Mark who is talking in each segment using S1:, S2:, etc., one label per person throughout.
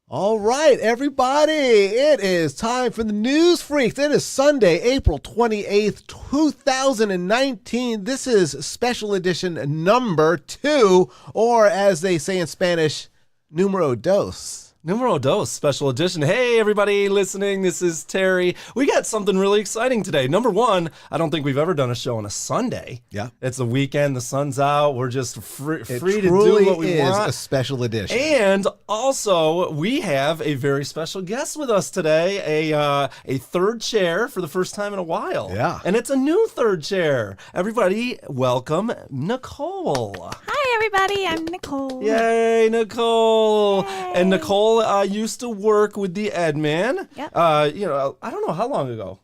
S1: All right, everybody, it is time for the News Freaks. It is Sunday, April 28th, 2019. This is special edition number 2, or as they say in Spanish, numero dos.
S2: Numero dos, special edition. Hey, everybody listening, this is Terry. We got something really exciting today. Number one, I don't think we've ever done a show on a Sunday.
S1: Yeah.
S2: It's the weekend, the sun's out, we're just free to do what we
S1: want.
S2: want.
S1: A special edition.
S2: And also, we have a very special guest with us today, a third chair for the first time in a while.
S1: Yeah.
S2: And it's a new third chair. Everybody, welcome Nicole.
S3: Hi, everybody. I'm Nicole.
S2: Yay, Nicole.
S3: Yay.
S2: And Nicole used to work with the Edman.
S3: Yep.
S2: I don't know how long ago.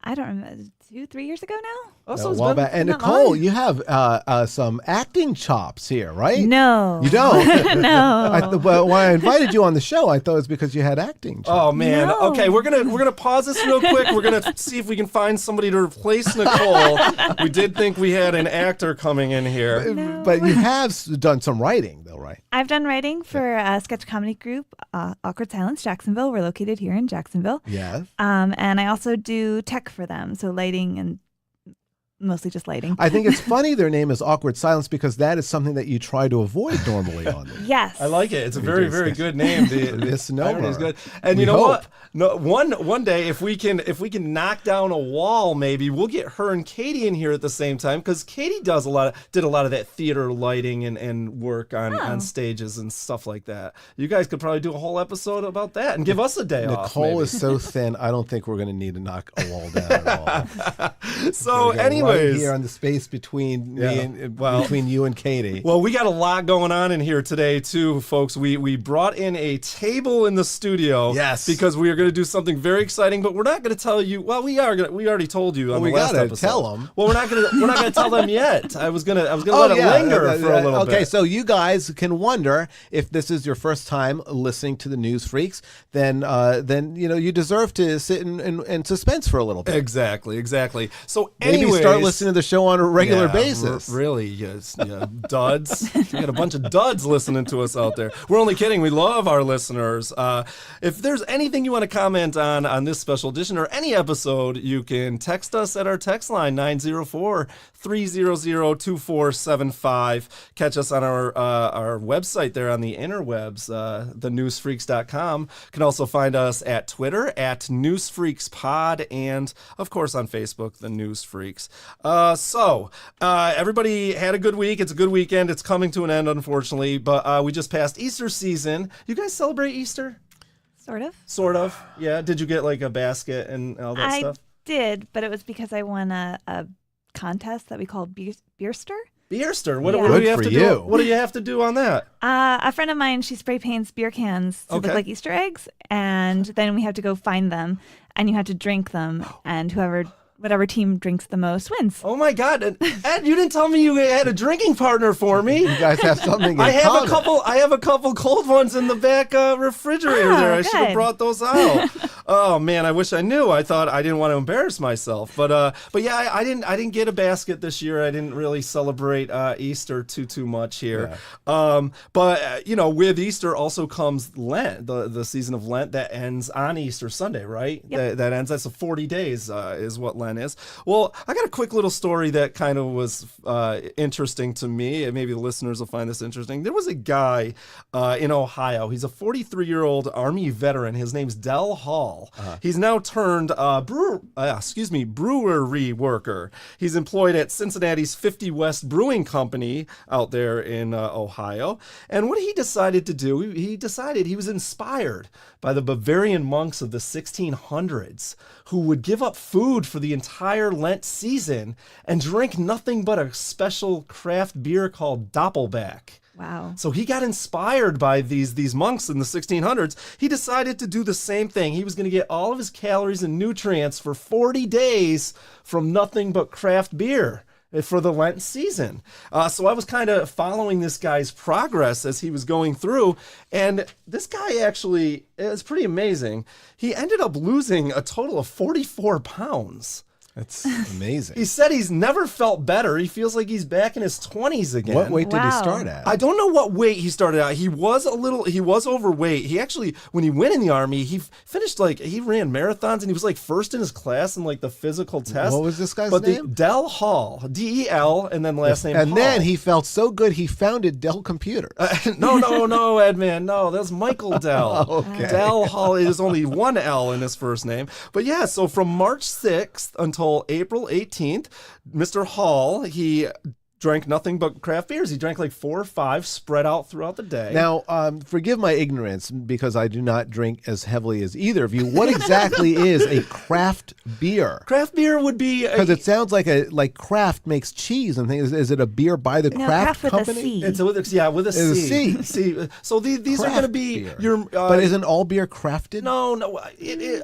S3: I don't remember. 2-3 years ago now?
S2: Oh,
S1: A while back. And
S3: not
S1: Nicole,
S3: long.
S1: you have some acting chops here, right?
S3: No.
S1: You don't?
S3: No.
S1: Well, when I invited you on the show, I thought it was because you had acting chops.
S2: Oh man.
S3: No.
S2: Okay, we're gonna pause this real quick. We're gonna see if we can find somebody to replace Nicole. We did think we had an actor coming in here.
S3: No.
S1: But you have done some writing, though, right?
S3: I've done writing for a sketch comedy group, Awkward Silence Jacksonville. We're located here in Jacksonville.
S1: Yes.
S3: And I also do tech for them, so lighting and mostly just lighting.
S1: I think it's funny their name is Awkward Silence because that is something that you try to avoid normally on them.
S3: Yes.
S2: I like it. It's a very, very good name. The
S1: Misnomer.
S2: is good. And
S1: We
S2: you know
S1: hope.
S2: what? No, one day if we can knock down a wall, maybe we'll get her and Katie in here at the same time because Katie did a lot of that theater lighting and work on stages and stuff like that. You guys could probably do a whole episode about that and give us a day off.
S1: Nicole
S2: maybe.
S1: is so thin, I don't think we're going to need to knock a wall down at all.
S2: So,
S1: We're gonna go
S2: anyways.
S1: right here on the space between me and between you and Katie.
S2: Well, we got a lot going on in here today, too, folks. We brought in a table in the studio.
S1: Yes.
S2: Because we are going to do something very exciting, but we're not going to tell you. Well, we already told you on the
S1: we
S2: last
S1: gotta
S2: episode.
S1: tell them.
S2: Well, we're not going to tell them yet. I was gonna let it linger for a little bit.
S1: Okay, so you guys can wonder if this is your first time listening to the News Freaks, then you deserve to sit in suspense for a little bit.
S2: Exactly. So,
S1: Maybe
S2: anyways,
S1: start listening to the show on a regular
S2: Yeah,
S1: basis.
S2: Really, yes, yeah, duds. We got a bunch of duds listening to us out there. We're only kidding. We love our listeners. If there's anything you want to comment on this special edition or any episode, you can text us at our text line 904-300-2475. Catch us on our website there on the interwebs, thenewsfreaks.com. You can also find us at Twitter at NewsFreaksPod and of course on Facebook, The News Freaks. Everybody had a good week. It's a good weekend. It's coming to an end, unfortunately, but we just passed Easter season. You guys celebrate Easter?
S3: Sort of.
S2: Yeah. Did you get like a basket and all that stuff?
S3: I did, but it was because I won a contest that we call Beerster.
S2: Beerster. What
S3: Yeah.
S2: do
S1: Good
S2: you have
S1: for
S2: to
S1: you.
S2: do? What do you have to do on that?
S3: A friend of mine, she spray paints beer cans to
S2: Okay.
S3: look like Easter eggs, and then we have to go find them, and you have to drink them, and whatever team drinks the most wins.
S2: Oh my God, Ed! You didn't tell me you had a drinking partner for me.
S1: You guys have something in
S2: I have
S1: common.
S2: a couple cold ones in the back refrigerator there. I should have
S3: good.
S2: brought those out. Oh man, I wish I knew. I thought I didn't want to embarrass myself, but yeah, I didn't get a basket this year. I didn't really celebrate Easter too much here.
S1: Yeah.
S2: But with Easter also comes Lent, the season of Lent that ends on Easter Sunday, right?
S3: Yep.
S2: That ends. That's 40 days is what Lent is. Well, I got a quick little story that kind of was interesting to me, and maybe the listeners will find this interesting. There was a guy in Ohio. He's a 43-year-old Army veteran. His name's Del Hall. He's now turned brewery worker. He's employed at Cincinnati's 50 West Brewing Company out there in Ohio. And what he decided to do, he decided he was inspired by the Bavarian monks of the 1600s who would give up food for the entire Lent season and drink nothing but a special craft beer called Doppelbock.
S3: Wow.
S2: So he got inspired by these monks in the 1600s. He decided to do the same thing. He was going to get all of his calories and nutrients for 40 days from nothing but craft beer for the Lent season. So I was kind of following this guy's progress as he was going through. And this guy actually is pretty amazing. He ended up losing a total of 44 pounds.
S1: That's amazing.
S2: He said he's never felt better. He feels like he's back in his 20s again.
S1: What weight did he
S3: Wow.
S1: start at?
S2: I don't know what weight he started at. He was overweight. He actually, when he went in the Army, he finished he ran marathons and he was like first in his class in like the physical test.
S1: What was this guy's
S2: but
S1: name?
S2: Del Hall, D-E-L, and then last name
S1: And
S2: Hall.
S1: then he felt so good he founded Dell Computers.
S2: No, Edman. No, that's Michael Dell.
S1: Okay.
S2: Del Hall is only one L in his first name. But yeah, so from March 6th until April 18th, Mr. Hall, he drank nothing but craft beers. He drank like 4 or 5 spread out throughout the day.
S1: Now, forgive my ignorance because I do not drink as heavily as either of you. What exactly is a craft beer?
S2: Craft beer would be
S1: Because it sounds like Kraft makes cheese and things. Is it a beer by the
S3: No,
S1: Kraft
S3: Kraft with a
S1: company?
S3: C.
S2: it's with a C.
S1: It's a C.
S2: See, so these are
S1: Craft
S2: going to be
S1: beer.
S2: your.
S1: But isn't all beer crafted?
S2: No.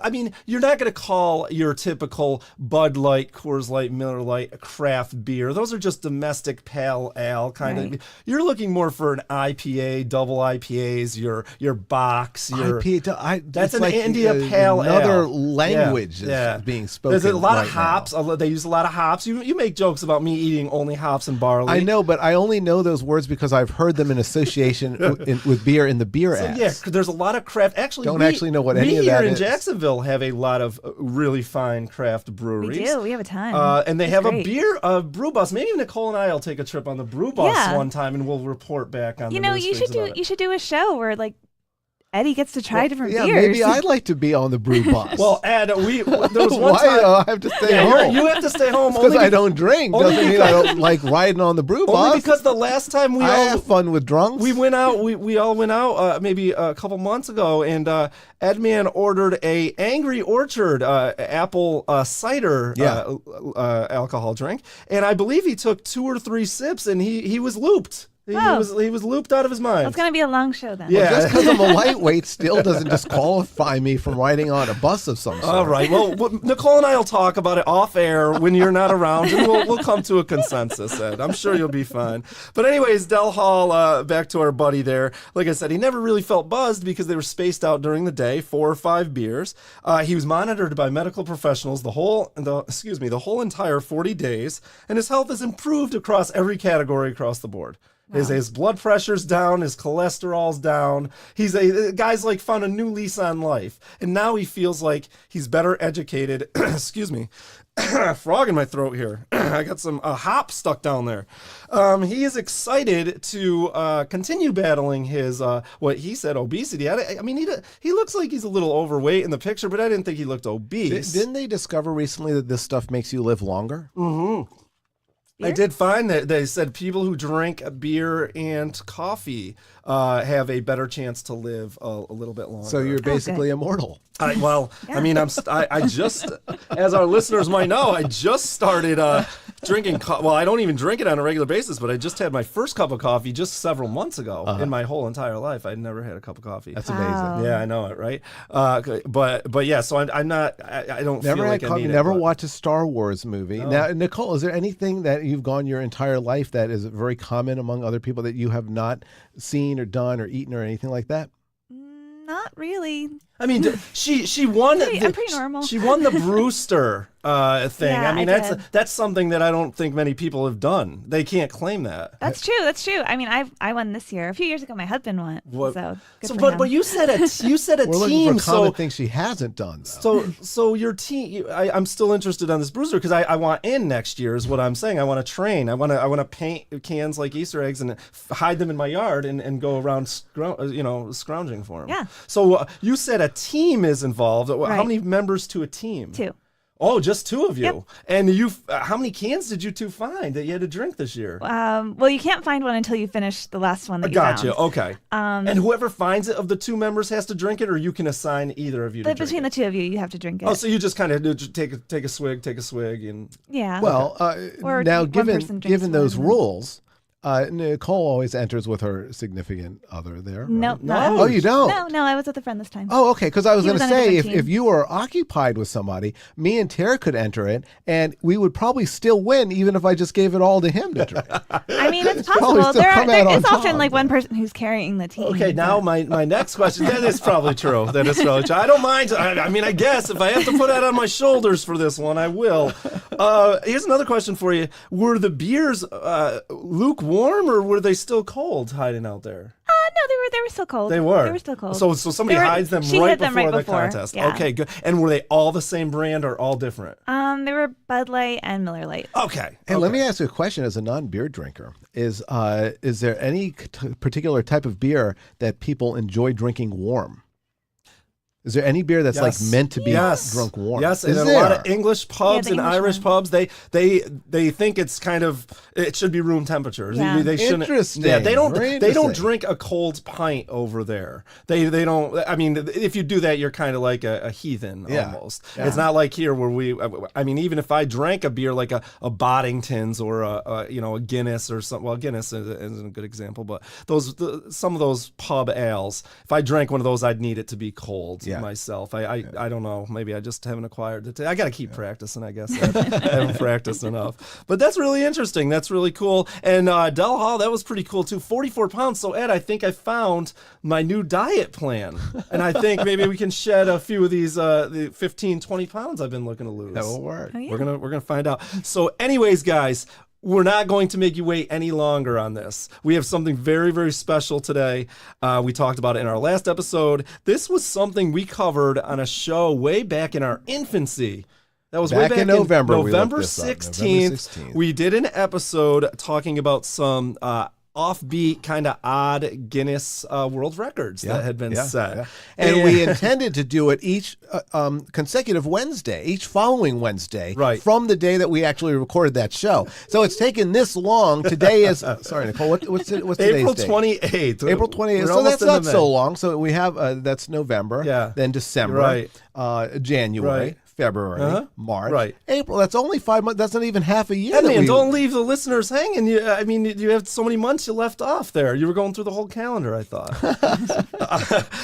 S2: I mean, you're not going to call your typical Bud Light, Coors Light, Miller Light a craft beer. Those are just domestic pale ale kind
S3: Right.
S2: of. You're looking more for an IPA, double IPAs, your box, your.
S1: IPA.
S2: That's
S1: it's
S2: an
S1: like
S2: India Pale
S1: another
S2: Ale.
S1: language
S2: Yeah.
S1: is being spoken.
S2: There's a lot of
S1: right
S2: hops.
S1: now.
S2: They use a lot of hops. You make jokes about me eating only hops and barley.
S1: I know, but I only know those words because I've heard them in association with beer in the beer
S2: So
S1: ads.
S2: yeah, there's a lot of craft. Actually,
S1: Don't actually know what any of
S2: we
S1: that
S2: here in
S1: is.
S2: Jacksonville have a lot of really fine craft breweries.
S3: We do. We have a ton.
S2: And they
S3: It's
S2: have
S3: great.
S2: a brew bus. Maybe Nicole and I will take a trip on the brew bus
S3: Yeah.
S2: one time, and we'll report back on.
S3: You
S2: the
S3: know,
S2: news
S3: you
S2: things
S3: should do
S2: about it.
S3: you should do a show where like Eddie gets to try different
S1: Yeah,
S3: beers.
S1: maybe I'd like to be on the brew bus.
S2: Well, Ed, there was one
S1: why do
S2: time.
S1: I have to stay
S2: Yeah,
S1: home?
S2: you have to stay home
S1: because
S2: only
S1: I don't drink
S2: only
S1: doesn't mean I don't like riding on the brew
S2: only
S1: bus.
S2: because the last time we
S1: I
S2: all
S1: have fun with drunks.
S2: we went out. We all went out maybe a couple months ago, and Edman ordered a Angry Orchard apple cider alcohol drink, and I believe he took 2 or 3 sips, and he was looped. He
S3: Oh.
S2: was looped out of his mind.
S3: It's gonna be a long show then.
S2: Yeah.
S1: Just because I'm a lightweight still doesn't disqualify me from riding on a bus of some sort.
S2: All right. Well, Nicole and I will talk about it off air when you're not around, and we'll come to a consensus, Ed. I'm sure you'll be fine. But anyways, Del Hall, back to our buddy there. Like I said, he never really felt buzzed because they were spaced out during the day, 4 or 5 beers. He was monitored by medical professionals the whole entire 40 days, and his health has improved across every category across the board. His blood pressure's down, his cholesterol's down. Guy's like found a new lease on life. And now he feels like he's better educated. Excuse me. Frog in my throat here. I got some hop stuck down there. He is excited to continue battling his, what he said, obesity. I mean, he looks like he's a little overweight in the picture, but I didn't think he looked obese.
S1: Didn't they discover recently that this stuff makes you live longer?
S2: I did find that they said people who drink beer and coffee have a better chance to live a little bit longer.
S1: So you're basically immortal.
S2: I mean, I just, as our listeners might know, I just started drinking. Well, I don't even drink it on a regular basis, but I just had my first cup of coffee just several months ago in my whole entire life. I'd never had a cup of coffee.
S1: That's
S3: Wow.
S1: amazing.
S2: Yeah, I know it, right? But yeah, so I'm not. I don't
S1: Never
S2: feel
S1: had
S2: like I
S1: coffee.
S2: need
S1: Never
S2: it. But
S1: watched a Star Wars movie. Now, Nicole, is there anything that you've gone your entire life that is very common among other people that you have not seen or done or eaten or anything like that?
S3: Not really.
S2: I mean, she won.
S3: I'm pretty normal.
S2: She won the Brewster thing.
S3: Yeah,
S2: I mean,
S3: I did.
S2: that's something that I don't think many people have done. They can't claim that.
S3: That's true. That's true. I mean, I won this year. A few years ago, my husband won.
S2: What-
S3: So, good
S2: So,
S3: for him.
S2: but you said a
S1: We're looking
S2: team.
S1: for common
S2: So
S1: things she hasn't done, though.
S2: so your team. I'm still interested on this Brewster because I want in next year is what I'm saying. I want to train. I want to paint cans like Easter eggs and hide them in my yard and go around scrounging for them.
S3: Yeah.
S2: So you said a team is involved. How
S3: Right.
S2: many members to a team?
S3: 2.
S2: Oh, just 2 of you.
S3: Yep.
S2: And how many cans did you 2 find that you had to drink this year?
S3: Well, you can't find one until you finish the last one that you
S2: Gotcha.
S3: found.
S2: Okay. And whoever finds it of the 2 members has to drink it, or you can assign either of you to
S3: But
S2: drink
S3: between
S2: it?
S3: the 2 of you, you have to drink it.
S2: Oh, so you just kind of take a swig, and
S3: yeah.
S1: Well,
S3: Or
S1: now
S3: one
S1: given
S3: person drinks
S1: those
S3: one.
S1: rules, Nicole always enters with her significant other there. Right?
S3: Nope.
S2: No.
S1: Oh, you don't?
S3: No, I was with a friend this time.
S1: Oh, okay. Because I was
S3: He
S1: going to
S3: was on a
S1: say,
S3: different
S1: if
S3: team.
S1: you were occupied with somebody, me and Tara could enter it, and we would probably still win, even if I just gave it all to him to drink.
S3: I mean, it's
S1: probably
S3: possible.
S1: still come out
S3: There
S1: on
S3: is often
S1: top.
S3: like one person who's carrying the team.
S2: Okay, now my next question. That is probably true. That is probably true. I don't mind. I mean, I guess if I have to put that on my shoulders for this one, I will. Here's another question for you. Were the beers lukewarm, or were they still cold hiding out there?
S3: No, they were still cold.
S2: They were.
S3: They were still cold.
S2: So somebody
S3: They were-
S2: hides them
S3: she
S2: right
S3: hid them
S2: before
S3: right
S2: the
S3: before,
S2: contest.
S3: yeah.
S2: Okay, good. And were they all the same brand or all different?
S3: They were Bud Light and Miller Light.
S2: Okay.
S1: Hey, let me ask you a question as a non-beer drinker. Is there any particular type of beer that people enjoy drinking warm? Is there any beer that's like
S2: Yes.
S1: meant to be
S2: Yes.
S1: drunk warm?
S2: Yes,
S1: Is
S2: and
S1: there?
S2: a lot of English pubs
S3: Yeah, the
S2: and
S3: English
S2: Irish
S3: one.
S2: pubs, they think it's kind of it should be room temperature.
S3: Yeah.
S2: They shouldn't.
S1: Interesting.
S2: Yeah, they don't
S1: Very
S2: they don't
S1: interesting.
S2: drink a cold pint over there. They don't. I mean, if you do that, you're kind of like a heathen
S1: Yeah.
S2: almost.
S1: Yeah.
S2: It's not like here where I mean, even if I drank a beer like a Boddington's or a Guinness or something. Well, Guinness isn't a good example, but some of those pub ales. If I drank one of those, I'd need it to be cold myself. I don't know. Maybe I just haven't acquired it. I got to keep practicing, I guess. I haven't practiced enough. But that's really interesting. That's really cool. And Del Hall, that was pretty cool too. 44 pounds. So, Ed, I think I found my new diet plan. And I think maybe we can shed a few of these the 15, 20 pounds I've been looking to lose.
S1: That will work.
S3: Oh, yeah.
S2: We're gonna find out. So anyways, guys, we're not going to make you wait any longer on this. We have something very, very special today. We talked about it in our last episode. This was something we covered on a show way back in our infancy. That was
S1: Back
S2: way back
S1: in November, we looked
S2: November
S1: this up.
S2: 16th.
S1: November 16th.
S2: We did an episode talking about some offbeat, kind of odd Guinness World Records that had been set.
S1: Yeah. And we intended to do it each consecutive Wednesday, each following Wednesday,
S2: Right.
S1: from the day that we actually recorded that show. So it's taken this long. Today is, sorry, Nicole, what's today's
S2: April
S1: date?
S2: 28th.
S1: April 28th.
S2: We're
S1: So
S2: almost
S1: that's
S2: into
S1: not
S2: May.
S1: so long. So we have, that's November,
S2: Yeah.
S1: then December,
S2: Right.
S1: January,
S2: Right.
S1: February, March,
S2: Right.
S1: April. That's only 5 months. That's not even half a year.
S2: Hey,
S1: that
S2: man,
S1: we-
S2: don't leave the listeners hanging. I mean, you have so many months you left off there. You were going through the whole calendar, I thought.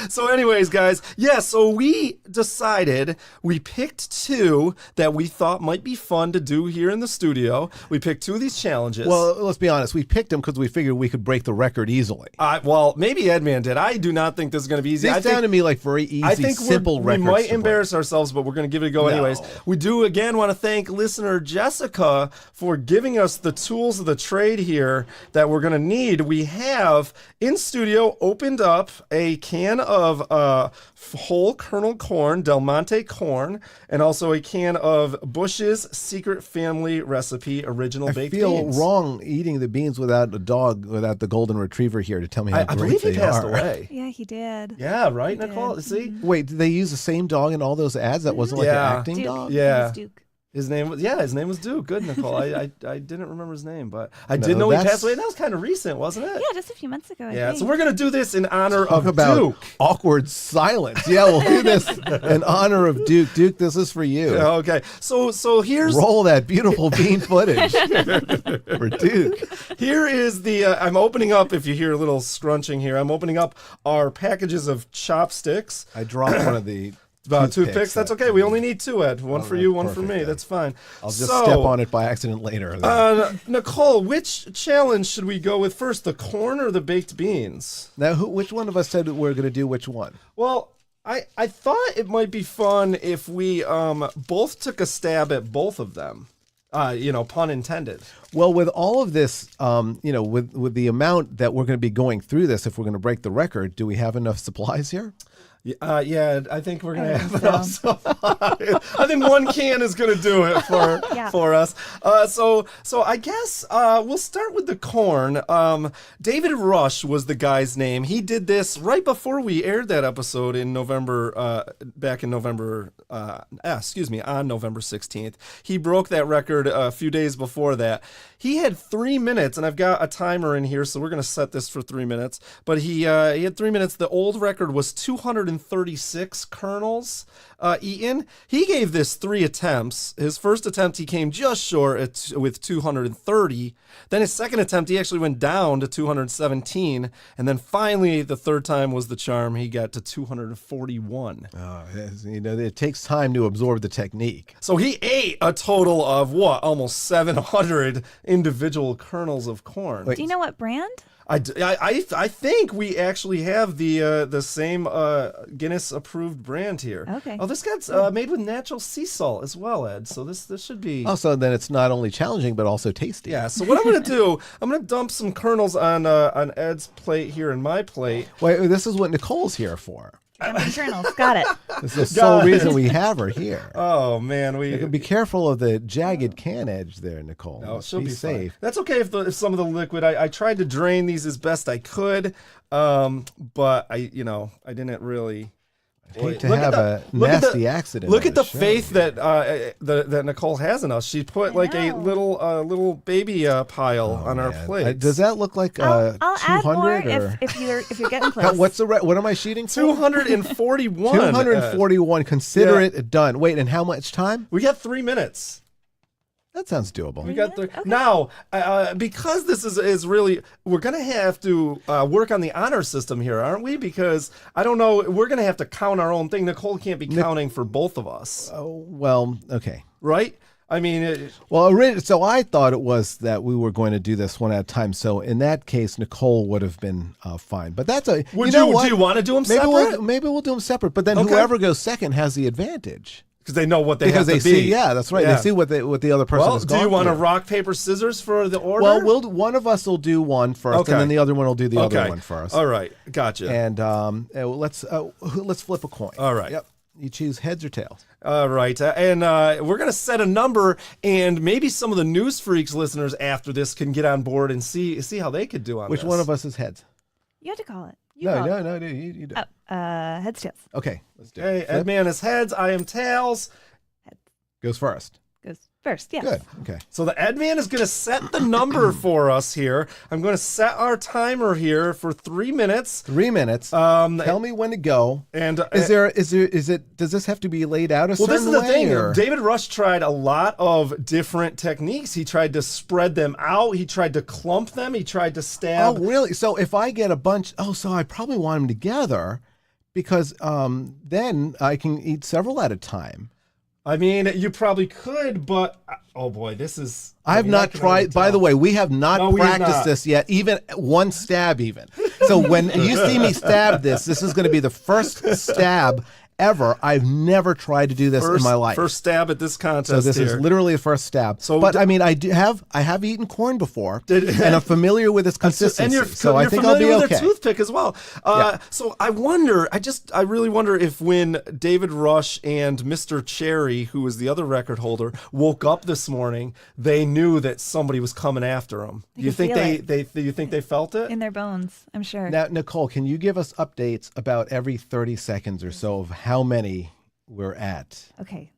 S2: So anyways, guys, so we decided, we picked two that we thought might be fun to do here in the studio. We picked two of these challenges.
S1: Well, let's be honest. We picked them because we figured we could break the record easily.
S2: well, maybe Edman did. I do not think this is going to be easy.
S1: These sound to me like very easy,
S2: I think
S1: simple
S2: we
S1: records.
S2: might
S1: to break.
S2: embarrass ourselves, but we're going to give it a go anyways. We do again want to thank listener Jessica for giving us the tools of the trade here that we're going to need. We have in studio opened up a can of whole kernel corn, Del Monte corn, and also a can of Bush's Secret Family Recipe Original
S1: I
S2: Baked
S1: feel
S2: Beans.
S1: wrong eating the beans without a dog, without the golden retriever here to tell me how
S2: I
S1: great
S2: believe he
S1: they
S2: passed
S1: are.
S2: away.
S3: Yeah, he did.
S2: Yeah, right,
S3: He
S2: Nicole?
S3: did.
S2: See?
S1: Wait, did they use the same dog in all those ads? That wasn't like
S2: Yeah.
S1: an acting
S3: Duke.
S1: dog?
S2: Yeah.
S3: It was Duke.
S2: His name was Duke. Good, Nicole. I didn't remember his name, but I
S1: No,
S2: did know he
S1: that's-
S2: passed away. And that was kind of recent, wasn't it?
S3: Yeah, just a few months ago. I
S2: Yeah,
S3: think.
S2: so we're going to do this in honor
S1: Talk
S2: of
S1: about
S2: Duke.
S1: awkward silence. Yeah, we'll do this in honor of Duke. Duke, this is for you.
S2: Yeah, okay. So here's
S1: Roll that beautiful bean footage for Duke.
S2: here is the I'm opening up, if you hear a little scrunching here, I'm opening up our packages of chopsticks.
S1: I dropped one of the
S2: Toothpicks. That's okay. We only need two, Ed. One for you, one for
S1: perfect,
S2: me.
S1: yeah.
S2: That's fine.
S1: I'll just step on it by accident later.
S2: Nicole, which challenge should we go with first, the corn or the baked beans?
S1: Now, which one of us said we're going to do which one?
S2: Well, I thought it might be fun if we both took a stab at both of them. Pun intended.
S1: Well, with all of this, with the amount that we're going to be going through this, if we're going to break the record, do we have enough supplies here?
S2: Yeah, I think we're gonna have
S3: think
S2: enough supplies. I think one can is gonna do it for us. So I guess we'll start with the corn. David Rush was the guy's name. He did this right before we aired that episode in November, back in November. On November 16th. He broke that record a few days before that. He had 3 minutes, and I've got a timer in here, so we're gonna set this for 3 minutes. But he had 3 minutes. The old record was 203 236 kernels eaten. He gave this 3 attempts. His first attempt, he came just short with 230. Then his second attempt, he actually went down to 217. And then finally, the third time was the charm. He got to 241.
S1: It takes time to absorb the technique.
S2: So he ate a total of almost 700 individual kernels of corn.
S3: Do you know what brand?
S2: I think we actually have the same Guinness approved brand here.
S3: Okay.
S2: Oh, this guy's made with natural sea salt as well, Ed. So this should be.
S1: Also, then it's not only challenging but also tasty.
S2: Yeah. So what I'm gonna do, I'm gonna dump some kernels on Ed's plate here and my plate.
S1: Wait, this is what Nicole's here for.
S3: Dumping kernels. Got it.
S1: This is the sole reason we have her here.
S2: Oh man,
S1: Be careful of the jagged can edge there, Nicole.
S2: No, she'll be
S1: safe.
S2: fine. That's okay if some of the liquid. I tried to drain these as best I could, but I didn't really.
S1: I hate to have a nasty accident.
S2: Look at the
S1: show.
S2: faith that that Nicole has in us. She put like a little baby pile on our plate.
S1: Does that look like
S3: I'll
S1: 200
S3: add more
S1: or
S3: if you're getting close.
S1: what am I shooting for?
S2: 241.
S1: 241. Consider it done. Wait, and how much time?
S2: We got 3 minutes.
S1: That sounds doable.
S2: We got now because this is really, we're gonna have to work on the honor system here, aren't we? Because I don't know, we're gonna have to count our own thing. Nicole can't be counting for both of us.
S1: Oh, well, okay.
S2: Right? I mean,
S1: so I thought it was that we were going to do this one at a time. So in that case, Nicole would have been fine. But that's a.
S2: Do you want to do them separate?
S1: Maybe we'll do them separate. But then whoever goes second has the advantage.
S2: Because they know what they have to be.
S1: See, yeah, that's right. Yeah. They see what the other person has gone
S2: do you want
S1: through.
S2: to rock, paper, scissors for the order?
S1: Well, one of us will do one first, and then the other one will do the other one first.
S2: All right, gotcha.
S1: And let's flip a coin.
S2: All right.
S1: Yep. You choose heads or tails.
S2: All right, and we're gonna set a number, and maybe some of the News Freaks listeners after this can get on board and see how they could do on
S1: Which
S2: this.
S1: one of us is heads?
S3: You have to call it.
S1: No, you do.
S3: Heads, tails.
S1: Okay, let's do
S2: it. Hey, Edman is heads. I am tails.
S1: Goes first.
S3: Goes first, yes.
S1: Good. Okay.
S2: So the Edman is going to set the number for us here. I'm going to set our timer here for 3 minutes.
S1: 3 minutes. Tell me when to go.
S2: And
S1: is it? Does this have to be laid out a certain way?
S2: Well, this is the thing.
S1: Or?
S2: David Rush tried a lot of different techniques. He tried to spread them out. He tried to clump them. He tried to stab.
S1: Oh, really? So if I get a bunch, so I probably want them together, because then I can eat several at a time.
S2: I mean, you probably could, but oh boy, this is.
S1: I have not tried. By the way, we have not practiced this yet, even one stab, even. So when you see me stab this is going to be the first stab ever. I've never tried to do this in my life.
S2: First stab at this contest.
S1: So this is literally the first stab. So, but I mean, I have eaten corn before, and I'm familiar with its consistency.
S2: And
S1: I think I'll be
S2: with
S1: okay.
S2: a toothpick as well. So I wonder. I really wonder if when David Rush and Mr. Cherry, who was the other record holder, woke up this morning, they knew that somebody was coming after them. Do you think they felt it
S3: in their bones? I'm sure.
S1: Now, Nicole, can you give us updates about every 30 seconds or so of how many we're at?
S3: Okay.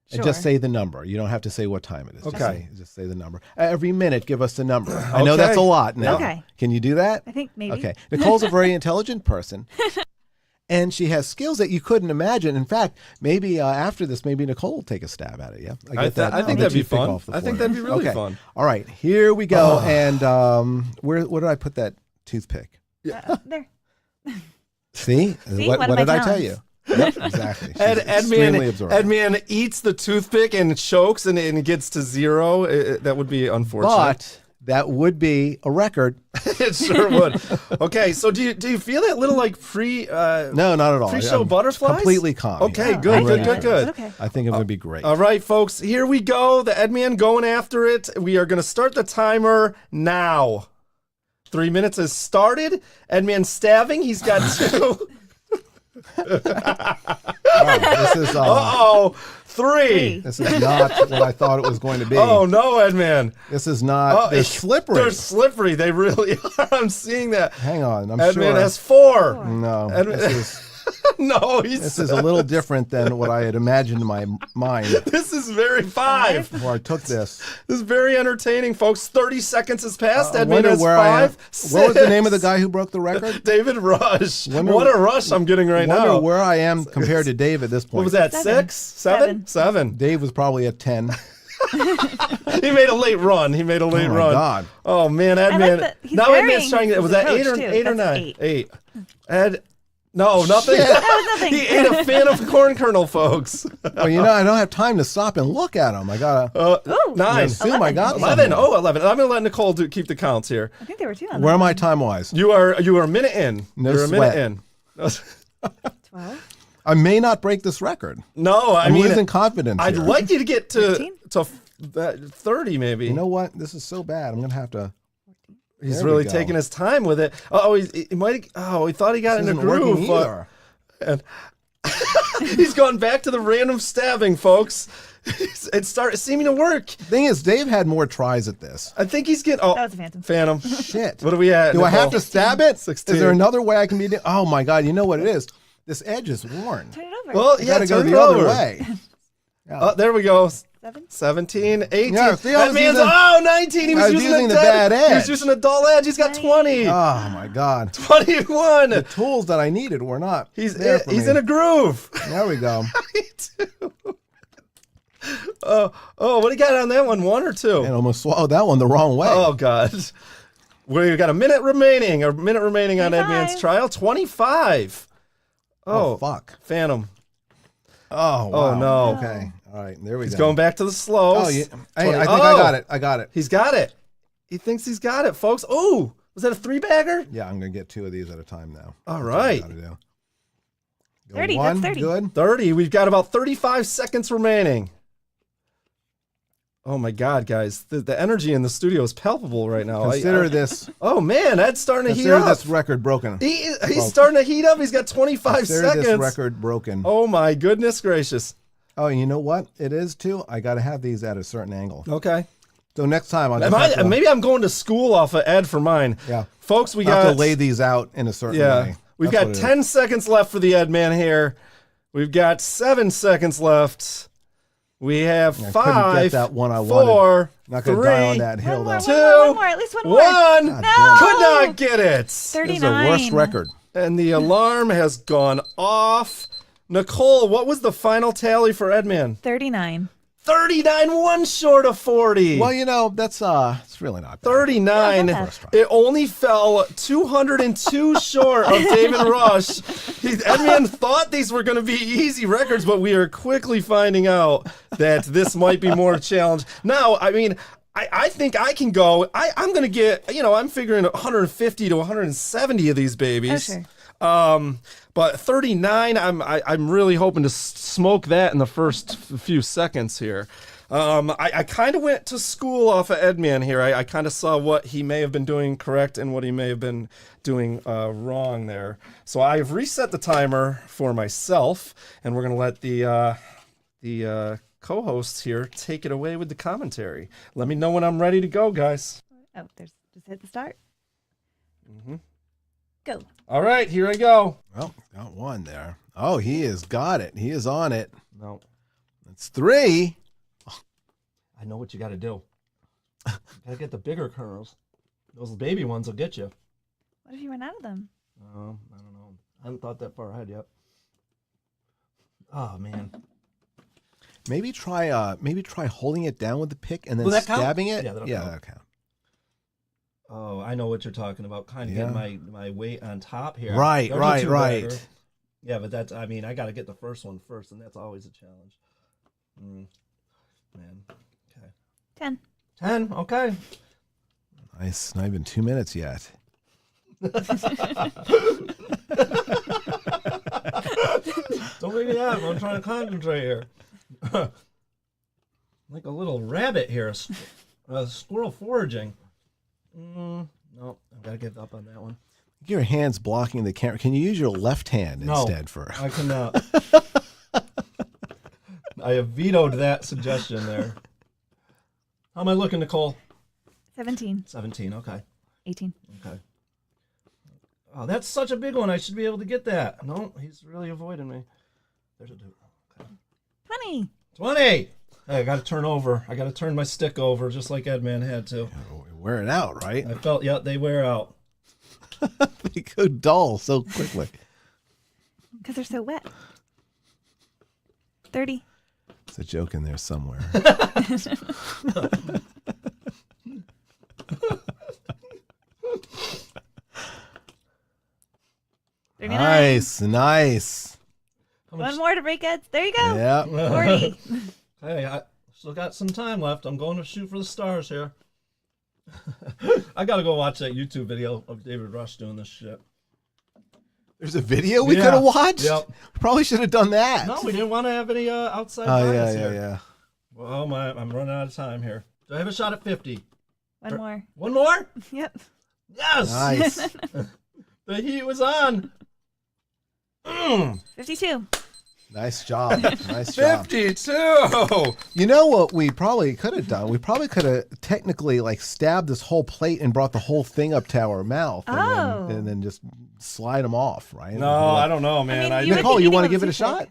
S1: Sure. And just say the number. You don't have to say what time it is.
S2: Okay.
S1: Just say the number. Every minute, give us the number. I know that's a lot now.
S3: Okay.
S1: Can you do that?
S3: I think maybe.
S1: Okay. Nicole's a very intelligent person. And she has skills that you couldn't imagine. In fact, maybe after this, maybe Nicole will take a stab at it. Yeah,
S2: I think that'd be fun. I think that'd be really fun.
S1: All right, here we go. And where did I put that toothpick?
S3: There.
S1: See? What did I tell you? Yep, exactly.
S2: Edman eats the toothpick and chokes and gets to 0. That would be unfortunate.
S1: But that would be a record.
S2: It sure would. Okay, so do you feel that little like
S1: no, not at all.
S2: Pre-show butterflies?
S1: Completely calm.
S2: Okay,
S1: yeah.
S2: good.
S3: Okay.
S1: I think I'm going to be great.
S2: All right, folks, here we go. The Edman going after it. We are going to start the timer now. 3 minutes has started. Edman stabbing. He's got 2.
S1: This is
S2: 3.
S1: This is not what I thought it was going to be.
S2: Oh no, Edman.
S1: This is not. They're slippery.
S2: They're slippery. They really are. I'm seeing that.
S1: Hang on. I'm
S2: Edman
S1: sure.
S2: has 4.
S1: No.
S2: Edman, No,
S1: This is a little different than what I had imagined in my mind
S2: This is very 5.
S1: before I took this.
S2: This is very entertaining, folks. 30 seconds has passed.
S1: I
S2: Edman
S1: wonder
S2: has
S1: where I am.
S2: 5.
S1: What was the name of the
S2: 6.
S1: guy who broke the record?
S2: David Rush.
S1: Wonder-
S2: What a rush I'm getting right
S1: I wonder
S2: now.
S1: where I am compared to Dave at this point.
S2: What was that?
S3: 7.
S2: 6? 7? 7.
S1: Dave was probably at 10.
S2: He made a late run. He made a late
S1: Oh, my
S2: run.
S1: God.
S2: Oh man,
S3: I like
S2: Edman.
S3: that he's
S2: Now
S3: varying
S2: Edman's trying to.
S3: his
S2: Was that
S3: approach,
S2: 8 or
S3: too.
S2: 8 or
S3: That's
S2: 9?
S3: 8.
S2: Ed. No, nothing.
S3: That was nothing.
S2: He ate a fan of corn kernel, folks.
S1: Well, I don't have time to stop and look at him. I gotta
S3: Ooh,
S2: 9.
S1: assume I got
S2: 11.
S1: something.
S2: Oh, 11. I'm gonna let Nicole keep the counts here.
S3: I think there were 2 on
S1: Where
S3: that.
S1: am I time wise?
S2: You are a minute in.
S1: No
S2: You're a
S1: sweat.
S2: minute in.
S3: 12.
S1: I may not break this record.
S2: No, I
S1: I'm
S2: mean,
S1: losing confidence.
S2: I'd
S1: here.
S2: like you to get to
S3: 13?
S2: 30 maybe.
S1: You know what? This is so bad. I'm gonna have to.
S2: He's
S1: There we
S2: really
S1: go.
S2: taking his time with it. Oh, he might. Oh, he thought he got
S1: This
S2: in a
S1: isn't working
S2: groove. But
S1: either.
S2: and he's gone back to the random stabbing, folks. It started seeming to work.
S1: Thing is, Dave had more tries at this.
S2: I think he's getting. Oh,
S3: That was a phantom.
S2: Phantom.
S1: Shit.
S2: What are we at?
S1: Do I have
S2: Nicole?
S1: to stab it?
S2: 16.
S1: Is there another way I can be? Oh my God! You know what it is? This edge is worn.
S3: Turn it over.
S2: Well,
S1: You
S2: yeah,
S1: gotta go
S2: turn
S1: the
S2: it
S1: other
S2: over.
S1: way.
S2: Oh, there we go.
S3: 7.
S2: 17, 18.
S1: Yeah, see, I
S2: That
S1: was
S2: man's,
S1: using-
S2: 19. He
S1: I
S2: was
S1: was
S2: using
S1: using
S2: a
S1: the bad
S2: He was
S1: edge.
S2: using a dull edge. He's got 20.
S1: Oh my God!
S2: 21.
S1: The tools that I needed were not.
S2: He's
S1: there for
S2: he's
S1: me.
S2: in a groove.
S1: There we go.
S2: Me too. Oh, what do you got on that one? 1 or 2?
S1: And almost swallowed that one the wrong way.
S2: Oh God. We've got a minute remaining. On
S3: 25.
S2: Edman's trial. 25.
S1: Oh, fuck!
S2: Phantom.
S1: Oh wow.
S2: Oh, no.
S1: Okay. All right. There we
S2: He's
S1: go.
S2: going back to the slows.
S1: Oh yeah.
S2: 20.
S1: Hey, I think I got it. I got it.
S2: He's got it. He thinks he's got it, folks. Oh, was that a 3-bagger?
S1: Yeah, I'm gonna get 2 of these at a time now.
S2: All
S1: That's what I
S2: right.
S1: gotta do. Go
S3: 30,
S1: one,
S3: that's 30.
S1: Good.
S2: 30. We've got about 35 seconds remaining. Oh my God, guys. The energy in the studio is palpable right now.
S1: Consider this.
S2: Oh man, Ed's starting to heat
S1: Consider
S2: up.
S1: this record broken.
S2: He's starting to heat up. He's got 25
S1: Consider
S2: seconds.
S1: this record broken.
S2: Oh my goodness gracious.
S1: Oh, you know what? It is too. I got to have these at a certain angle.
S2: Okay.
S1: So next time I'll just have to,
S2: Maybe I'm going to school off of Ed for mine.
S1: Yeah.
S2: Folks, we
S1: I'll have
S2: got
S1: to lay these out in a certain
S2: yeah.
S1: way.
S2: We've
S1: That's
S2: got
S1: what it
S2: 10 seconds left for the Ed man here. We've got 7 seconds left. We have
S1: I
S2: 5,
S1: couldn't get that one I
S2: 4,
S1: wanted. Not gonna
S2: 3,
S1: die on that hill
S3: One more,
S1: though.
S3: one more, at least one more.
S2: 1.
S1: God
S3: No.
S1: damn it.
S2: Could not get it.
S1: This is
S3: 39.
S1: the worst record.
S2: And the alarm has gone off. Nicole, what was the final tally for Edman?
S3: 39.
S2: 39, 1 short of 40.
S1: Well, that's it's really not bad.
S2: 39.
S3: Yeah, it's not
S2: It only fell 202 short of David Rush. Edman thought these were going to be easy records, but we are quickly finding out that this might be more challenge. Now, I mean, I think I can go. I'm going to get, I'm figuring 150 to 170 of these babies.
S3: Oh, sure.
S2: But 39, I'm really hoping to smoke that in the first few seconds here. I kind of went to school off of Edman here. I kind of saw what he may have been doing correct and what he may have been doing wrong there. So I've reset the timer for myself, and we're going to let the co-hosts here take it away with the commentary. Let me know when I'm ready to go, guys.
S3: Oh, just hit the start.
S2: Mm-hmm.
S3: Go.
S2: All right, here I go.
S1: Well, got one there. Oh, he has got it. He is on it.
S2: No,
S1: It's 3.
S2: I know what you got to do. You got to get the bigger kernels. Those baby ones will get you.
S3: What if you run out of them?
S2: I don't know. I haven't thought that far ahead yet. Oh man.
S1: Maybe try holding it down with the pick and then
S2: Will that count?
S1: stabbing it.
S2: Yeah, that'll count.
S1: that'll count.
S2: Oh, I know what you're talking about. Kind of
S1: Yeah.
S2: getting my weight on top here.
S1: Right,
S2: There's a
S1: right,
S2: two-bagger.
S1: right.
S2: Yeah, but I got to get the first one first, and that's always a challenge. Man. Okay.
S3: 10.
S2: 10. Okay.
S1: Nice. Not even 2 minutes yet.
S2: Don't make me laugh. I'm trying to concentrate here. Like a little rabbit here. A squirrel foraging. No, I've got to get up on that one.
S1: Your hand's blocking the camera. Can you use your left hand instead for?
S2: I cannot. I have vetoed that suggestion there. How am I looking, Nicole?
S3: 17.
S2: 17, okay.
S3: 18.
S2: Okay. Oh, that's such a big one. I should be able to get that. No, he's really avoiding me. There's a dude. Okay.
S3: 20.
S2: 20. Hey, I got to turn over. I got to turn my stick over just like Edman had to.
S1: Wear it out, right?
S2: I felt, yeah, they wear out.
S1: They go dull so quickly.
S3: Because they're so wet. 30.
S1: There's a joke in there somewhere. Nice.
S3: One more to break Ed's. There you go.
S1: Yeah.
S3: 40.
S2: Hey, I still got some time left. I'm going to shoot for the stars here. I got to go watch that YouTube video of David Rush doing this shit.
S1: There's a video we could have watched?
S2: Yep.
S1: Probably should have done that.
S2: No, we didn't want to have any outside bias here. Yeah. Well, I'm running out of time here. Do I have a shot at 50?
S3: One more.
S2: One more?
S3: Yep.
S2: Yes!
S1: Nice.
S2: The heat was on.
S3: 52.
S1: Nice job. Nice job.
S2: 52!
S1: You know what we probably could have done? We probably could have technically like stabbed this whole plate and brought the whole thing up to our mouth and then just slide them off, right?
S2: No, I don't know, man.
S3: I mean,
S1: Nicole, you want to give it a shot?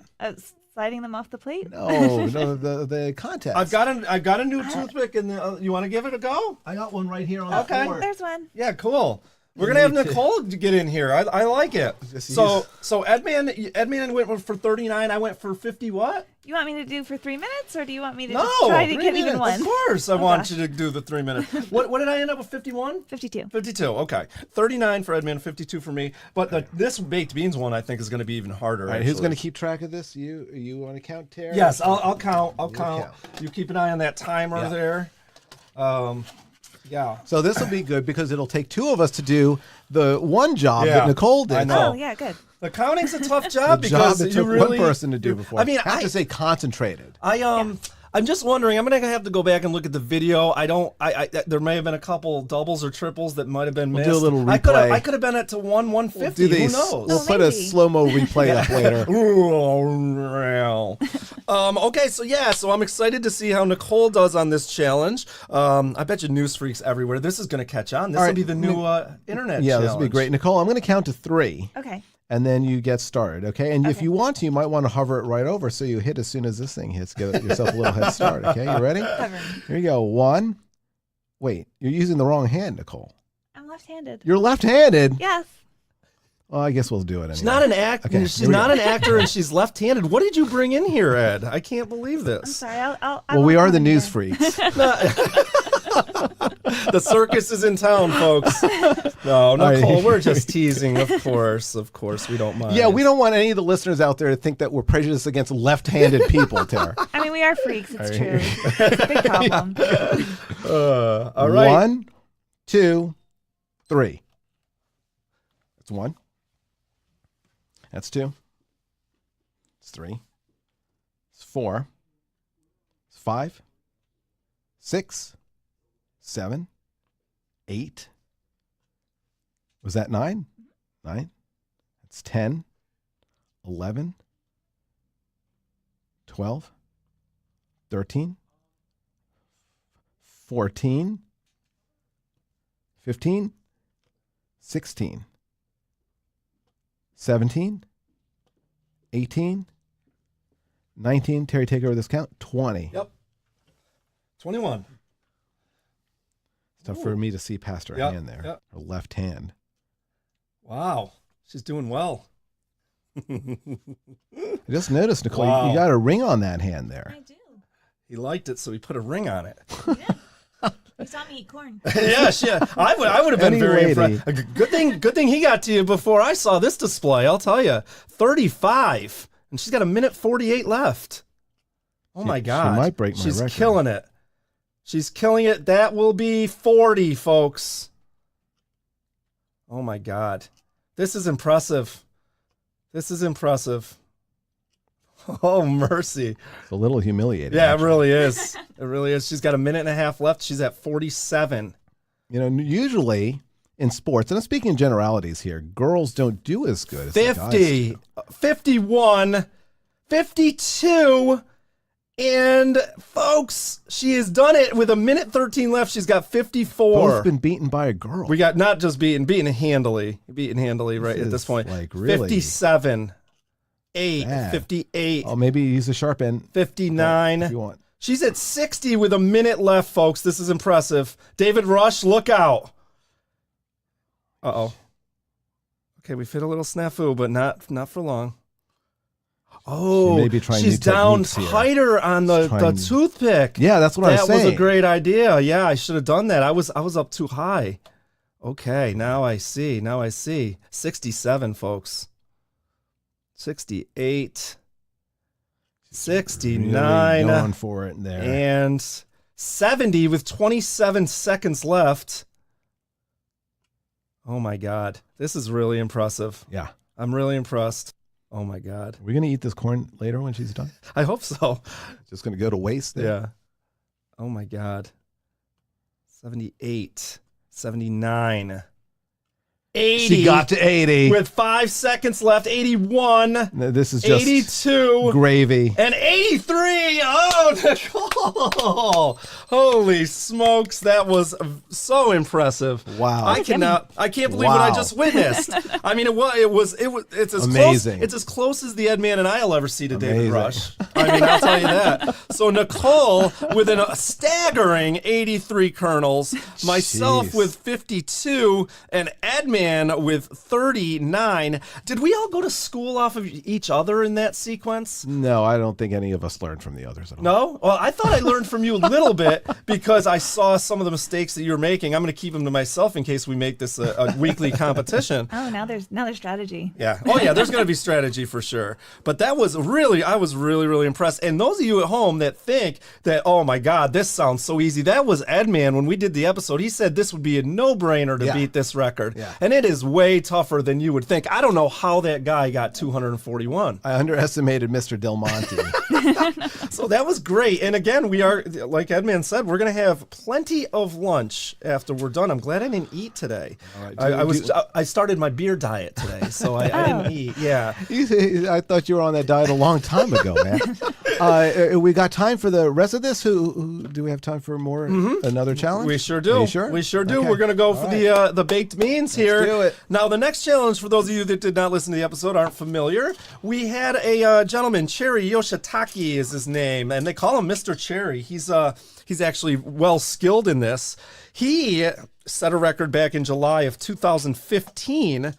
S3: Sliding them off the plate?
S1: No, the contest.
S2: I've got a new toothpick, and you want to give it a go?
S1: I got one right here on the floor.
S3: There's one.
S2: Yeah, cool. We're gonna have Nicole get in here. I like it. So Edman went for 39. I went for 50. What?
S3: You want me to do for 3 minutes, or do you want me to just try to get even one?
S2: Of course, I want you to do the 3 minutes. What did I end up with? 51.
S3: 52.
S2: 52. Okay, 39 for Edman, 52 for me. But this baked beans one, I think, is going to be even harder.
S1: All right, who's going to keep track of this? You want to count, Terry?
S2: Yes, I'll count. I'll count. You keep an eye on that timer there. Yeah.
S1: So this will be good because it'll take two of us to do the one job that Nicole did.
S2: I know.
S3: Oh, yeah, good.
S2: The counting's a tough job
S1: the
S2: because
S1: job that
S2: you
S1: took
S2: really
S1: one person to do before.
S2: I mean,
S1: I have to say concentrated.
S2: I'm just wondering. I'm gonna have to go back and look at the video. There may have been a couple doubles or triples that might have been missed.
S1: We'll do a little replay.
S2: I could have been at to 150. Who knows?
S1: We'll put a slow-mo replay up later.
S2: Okay, so I'm excited to see how Nicole does on this challenge. I bet you news freaks everywhere. This is gonna catch on. This will be the new internet.
S1: Yeah,
S2: challenge.
S1: this will be great. Nicole, I'm gonna count to 3.
S3: Okay.
S1: And then you get started, okay? And if you want to, you might want to hover it right over so you hit as soon as this thing hits. Get yourself a little head start, okay? You ready? Here you go. 1. Wait, you're using the wrong hand, Nicole.
S3: I'm left-handed.
S1: You're left-handed?
S3: Yes.
S1: Well, I guess we'll do it anyway.
S2: She's not an actor.
S1: Okay,
S2: she's not an actor, and she's left-handed. What did you bring in here, Ed? I can't believe this.
S3: I'm sorry.
S1: Well, we are the news freaks.
S2: The circus is in town, folks. No, Nicole, we're just teasing. Of course, we don't mind.
S1: Yeah, we don't want any of the listeners out there to think that we're prejudiced against left-handed people, Tara.
S3: I mean, we are freaks. It's true. It's a big problem.
S2: All right.
S1: 1, 2, 3. That's 1. That's 2. It's 3. It's 4. It's 5. 6. 7. 8. Was that 9? 9. That's 10. 11. 12. 13. 14. 15. 16. 17. 18. 19. Terry, take over this count. 20.
S2: Yep. 21.
S1: It's tough for me to see past her hand there.
S2: Yep.
S1: Her left hand.
S2: Wow. She's doing well.
S1: I just noticed, Nicole,
S2: Wow.
S1: you got a ring on that hand there.
S3: I do.
S2: He liked it, so he put a ring on it.
S3: You saw me eat corn.
S2: Yeah. I would have been very impressed. Good thing he got to you before I saw this display. I'll tell you, 35, and she's got 1:48 left. Oh my God!
S1: She might break my record.
S2: She's killing it. She's killing it. That will be 40, folks. Oh my God, this is impressive. This is impressive. Oh, mercy.
S1: It's a little humiliating.
S2: Yeah,
S1: actually.
S2: it really is. It really is. She's got 1.5 minutes left. She's at 47.
S1: You know, usually in sports, and I'm speaking in generalities here, girls don't do as good as the guys
S2: 50,
S1: do.
S2: 51, 52, And folks, she has done it with 1:13 left. She's got 54.
S1: Both been beaten by a girl.
S2: We got not just beaten handily right at this point.
S1: Like really
S2: 57, 8,
S1: bad.
S2: 58.
S1: Oh, maybe use a sharp end.
S2: 59.
S1: If you want.
S2: She's at 60 with a minute left, folks. This is impressive. David Rush, look out. Uh-oh. Okay, we've hit a little snafu, but not for long. Oh,
S1: she may be trying
S2: she's
S1: new
S2: down
S1: techniques here.
S2: tighter on the toothpick.
S1: Yeah, that's what I was saying.
S2: That was a great idea. Yeah, I should have done that. I was up too high. Okay, now I see. 67, folks. 68. 69.
S1: Really going for it there.
S2: And 70 with 27 seconds left. Oh my God. This is really impressive.
S1: Yeah.
S2: I'm really impressed. Oh my God.
S1: Are we going to eat this corn later when she's done?
S2: I hope so.
S1: Just going to go to waste there?
S2: Yeah. Oh my God. 78, 79, 80.
S1: She got to 80.
S2: With 5 seconds left. 81.
S1: No, this is just
S2: 82.
S1: gravy.
S2: And 83. Oh, Nicole. Holy smokes. That was so impressive.
S1: Wow.
S2: I can't believe what I just witnessed. I mean, it's as
S1: amazing.
S2: Close, it's as close as the Ed Man and I'll ever see to David
S1: Amazing.
S2: Rush. I mean, I'll tell you that. So Nicole with a staggering 83 kernels, myself
S1: Jeez.
S2: with 52, and Edman with 39. Did we all go to school off of each other in that sequence?
S1: No, I don't think any of us learned from the others at all.
S2: No? Well, I thought I learned from you a little bit because I saw some of the mistakes that you were making. I'm going to keep them to myself in case we make this a weekly competition.
S3: Oh, now there's strategy.
S2: Yeah. Oh, yeah. There's going to be strategy for sure. But I was really, really impressed. And those of you at home that think that, oh my God, this sounds so easy. That was Edman when we did the episode. He said this would be a no-brainer to beat this record.
S1: Yeah.
S2: And it is way tougher than you would think. I don't know how that guy got 241.
S1: I underestimated Mr. Del Monte.
S2: So that was great. And again, we are, like Edman said, we're going to have plenty of lunch after we're done. I'm glad I didn't eat today.
S1: All right.
S2: I started my beer diet today, so I didn't eat. Yeah.
S1: I thought you were on that diet a long time ago, man. We got time for the rest of this? Who do we have time for more? Another challenge?
S2: We sure do.
S1: Are you sure?
S2: We sure do.
S1: Okay.
S2: We're going to go for the baked beans here.
S1: Let's do it.
S2: Now, the next challenge, for those of you that did not listen to the episode, aren't familiar, we had a gentleman, Cherry Yoshitaki is his name, and they call him Mr. Cherry. He's actually well skilled in this. He set a record back in July of 2015.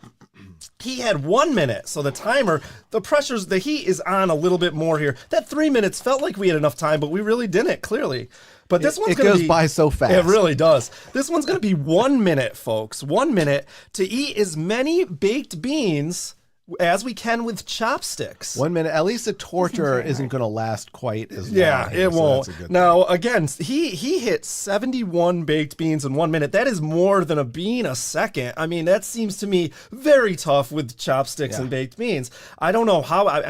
S2: He had 1 minute, so the timer, the heat is on a little bit more here. That 3 minutes felt like we had enough time, but we really didn't, clearly. But this one's going to be...
S1: It goes by so fast.
S2: It really does. This one's going to be 1 minute, folks. 1 minute to eat as many baked beans as we can with chopsticks.
S1: 1 minute. At least the torture isn't going to last quite as long.
S2: Yeah,
S1: here,
S2: it
S1: so
S2: won't.
S1: that's a good
S2: Now, again, he hit 71 baked beans in 1 minute. That is more than a bean a second. I mean, that seems to me very tough with chopsticks and baked beans. I don't know how. I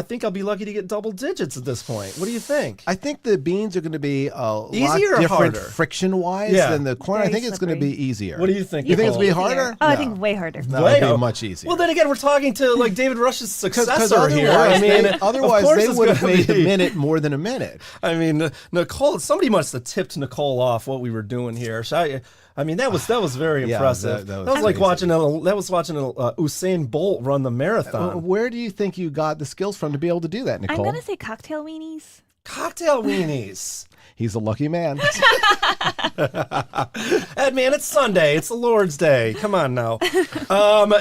S2: think I'll be lucky to get double digits at this point. What do you think?
S1: I think the beans are going to be a
S2: Easier
S1: lot
S2: or
S1: different
S2: harder?
S1: friction-wise
S2: Yeah.
S1: than the corn. I
S3: Very
S1: think it's going to be
S3: slippery.
S1: easier.
S2: What do you think?
S1: You think it's going to be
S2: Nicole?
S1: harder?
S3: Oh, I
S1: No.
S3: think way harder.
S1: No, it'll be much easier.
S2: Well, then again, we're talking to like David Rush's successor
S1: otherwise,
S2: here. I mean,
S1: otherwise
S2: of course
S1: they
S2: it's
S1: would have
S2: gonna
S1: made the
S2: be-
S1: minute more than a minute.
S2: I mean, Nicole. Somebody must have tipped Nicole off what we were doing here. I mean, that was very
S1: Yeah,
S2: impressive.
S1: that was
S2: That was like
S1: crazy.
S2: watching Usain Bolt run the marathon.
S1: Where do you think you got the skills from to be able to do that,
S3: I'm
S1: Nicole?
S3: going to say cocktail weenies.
S2: Cocktail weenies.
S1: He's a lucky man.
S2: Ed, man, it's Sunday. It's the Lord's Day. Come on now.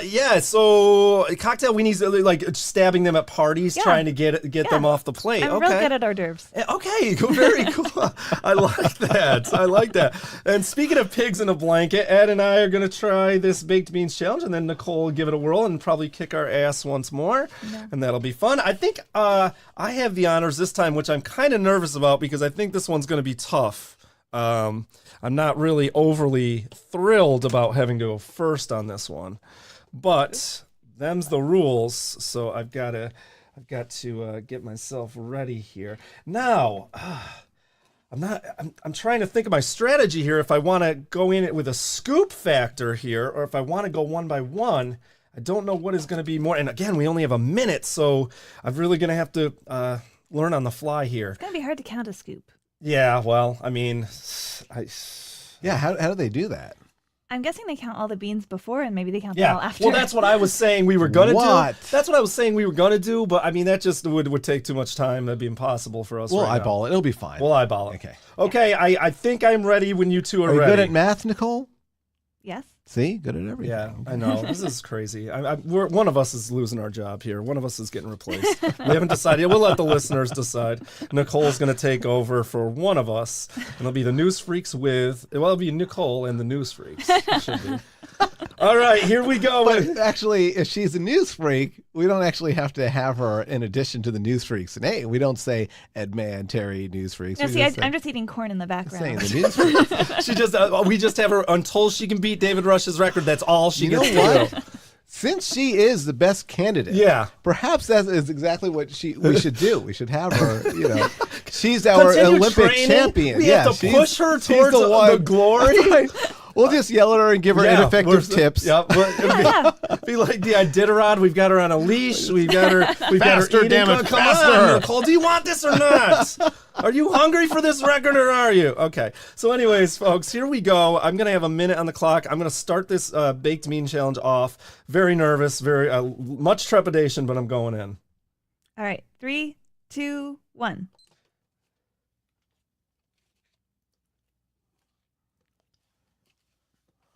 S2: Yeah, so cocktail weenies, like stabbing them at parties,
S3: Yeah.
S2: trying to get them off the plate.
S3: I'm
S2: okay.
S3: real good at hors d'oeuvres.
S2: Okay, very cool. I like that. And speaking of pigs in a blanket, Ed and I are going to try this baked beans challenge, and then Nicole will give it a whirl and probably kick our ass once more, and that'll be fun. I think I have the honors this time, which I'm kind of nervous about because I think this one's going to be tough. I'm not really overly thrilled about having to go first on this one, but them's the rules, so I've got to get myself ready here. Now, I'm trying to think of my strategy here if I want to go in it with a scoop factor here or if I want to go one by one. I don't know what is going to be more. And again, we only have a minute, so I'm really going to have to learn on the fly here.
S3: It's going to be hard to count a scoop.
S2: Yeah, well, I mean,
S1: Yeah, how do they do that?
S3: I'm guessing they count all the beans before and maybe they count them all after.
S2: Well, that's what I was saying we were going to
S1: What?
S2: do. That's what I was saying we were going to do, but I mean, that just would take too much time. That'd be impossible for us
S1: We'll
S2: right
S1: eyeball it. It'll be fine.
S2: We'll eyeball it.
S1: Okay.
S2: Okay, I think I'm ready when you two are
S1: you
S2: ready.
S1: good at math, Nicole?
S3: Yes.
S1: See? Good at everything.
S2: Yeah, I know. This is crazy. One of us is losing our job here. One of us is getting replaced. We haven't decided. We'll let the listeners decide. Nicole's going to take over for one of us, and it'll be the News Freaks it'll be Nicole and the News Freaks. It should be. All right, here we go.
S1: But actually, if she's a news freak, we don't actually have to have her in addition to the news freaks. And hey, we don't say Edman, Terry, news freaks.
S3: No,
S1: We
S3: see,
S1: just say-
S3: I'm just eating corn in the
S1: saying
S3: background.
S1: the news freaks.
S2: She just we just have her until she can beat David Rush's record. That's all she
S1: You know
S2: gets to
S1: what?
S2: do.
S1: Since she is the best candidate,
S2: Yeah.
S1: perhaps that is exactly what we should do. We should have her, she's our
S2: Continue
S1: Olympic
S2: training.
S1: champion.
S2: We
S1: yeah,
S2: have to
S1: she's-
S2: push her
S1: she's
S2: towards the glory.
S1: Right. We'll just yell at her and give her ineffective tips.
S2: Yeah, be like the Iditarod. We've got her on a leash. We've got her.
S1: Faster,
S2: eating.
S1: damn it,
S2: Come
S1: faster.
S2: on, Nicole. Do you want this or not? Are you hungry for this record or are you? Okay. So, anyways, folks, here we go. I'm gonna have a minute on the clock. I'm gonna start this baked bean challenge off. Very nervous. Very much trepidation, but I'm going in.
S3: All right. 3, 2, 1.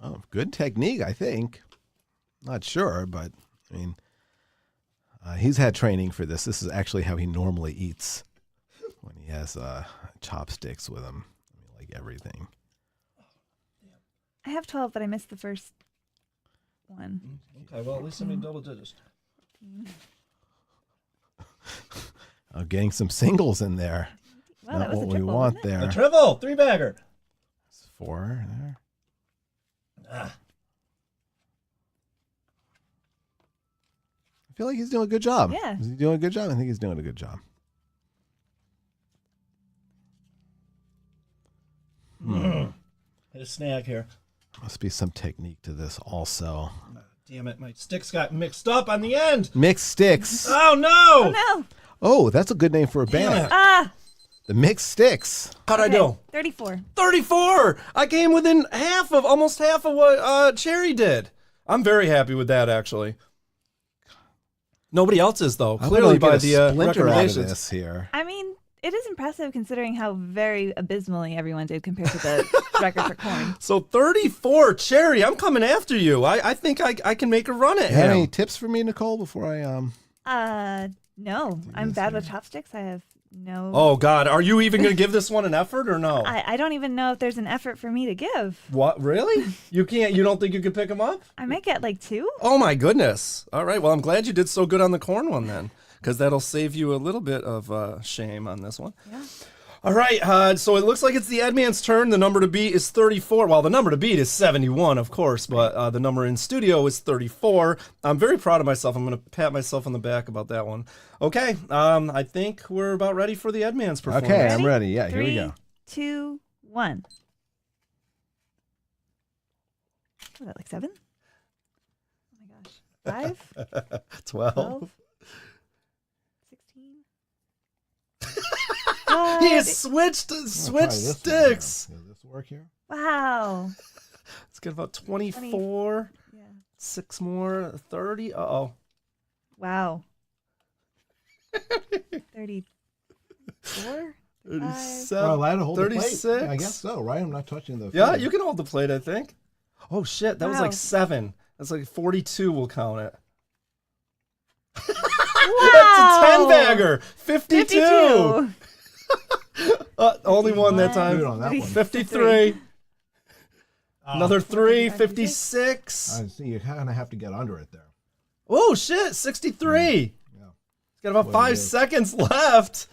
S1: Oh, good technique, I think. Not sure, but I mean, he's had training for this. This is actually how he normally eats when he has chopsticks with him. I mean, like everything.
S3: I have 12, but I missed the first one.
S2: Okay. Well, at least I made double digits.
S1: Getting some singles in there.
S3: Well,
S1: Not
S3: that was
S1: what
S3: a
S1: we
S3: triple,
S1: want
S3: wasn't it?
S1: there.
S2: A triple, 3-bagger.
S1: 4 there. I feel like he's doing a good job.
S3: Yeah.
S1: Is he doing a good job? I think he's doing a good job.
S2: Hit a snag here.
S1: Must be some technique to this also.
S2: Damn it, my sticks got mixed up on the end.
S1: Mixed sticks.
S2: Oh no!
S3: No.
S1: Oh, that's a good name for a
S2: Damn
S1: band.
S2: it.
S3: Ah.
S1: The Mixed Sticks.
S2: How'd I do?
S3: 34.
S2: 34! I came within almost half of what Cherry did. I'm very happy with that, actually. Nobody else is, though.
S1: I
S2: Clearly
S1: would
S2: by
S1: get a
S2: the
S1: splinter out of
S2: recommendations.
S1: this here.
S3: I mean, it is impressive considering how very abysmally everyone did compared to the record for corn.
S2: So 34, Cherry, I'm coming after you. I think I can make a run at
S1: You have
S2: him.
S1: any tips for me, Nicole, before I
S3: No. I'm bad with chopsticks. I have no.
S2: Oh, God. Are you even going to give this one an effort or no?
S3: I don't even know if there's an effort for me to give.
S2: What? Really? You can't? You don't think you can pick him up?
S3: I might get like 2.
S2: Oh, my goodness. All right. Well, I'm glad you did so good on the corn one then, because that'll save you a little bit of shame on this one.
S3: Yeah.
S2: All right. So it looks like it's the Edman's turn. The number to beat is 34. Well, the number to beat is 71, of course, but the number in studio is 34. I'm very proud of myself. I'm going to pat myself on the back about that one. Okay. I think we're about ready for the Edman's performance.
S1: Okay, I'm ready. Yeah, here we
S3: 3,
S1: go.
S3: 2, 1. Was that like 7? Oh my gosh. 5,
S2: 12.
S3: 12, 16.
S2: He has switched sticks.
S1: Does this work here?
S3: Wow.
S2: It's got about 24.
S3: Yeah.
S2: 6 more. 30. Uh-oh.
S3: Wow. 34?
S2: 37.
S1: I had to hold the
S2: 36.
S1: plate. I guess so, right? I'm not touching the
S2: Yeah,
S1: food.
S2: you can hold the plate, I think. Oh, shit. That was
S3: Wow.
S2: like 7. That's like 42. We'll count it.
S3: Wow.
S2: That's a 10-bagger. 52.
S3: 52.
S2: Only one that time.
S1: Good on that one.
S2: 53. Another 3.
S3: 56.
S2: 56.
S1: I see. You kind of have to get under it there.
S2: Oh, shit. 63.
S1: Yeah.
S2: It's got about
S1: What
S2: 5
S1: it is.
S2: seconds left.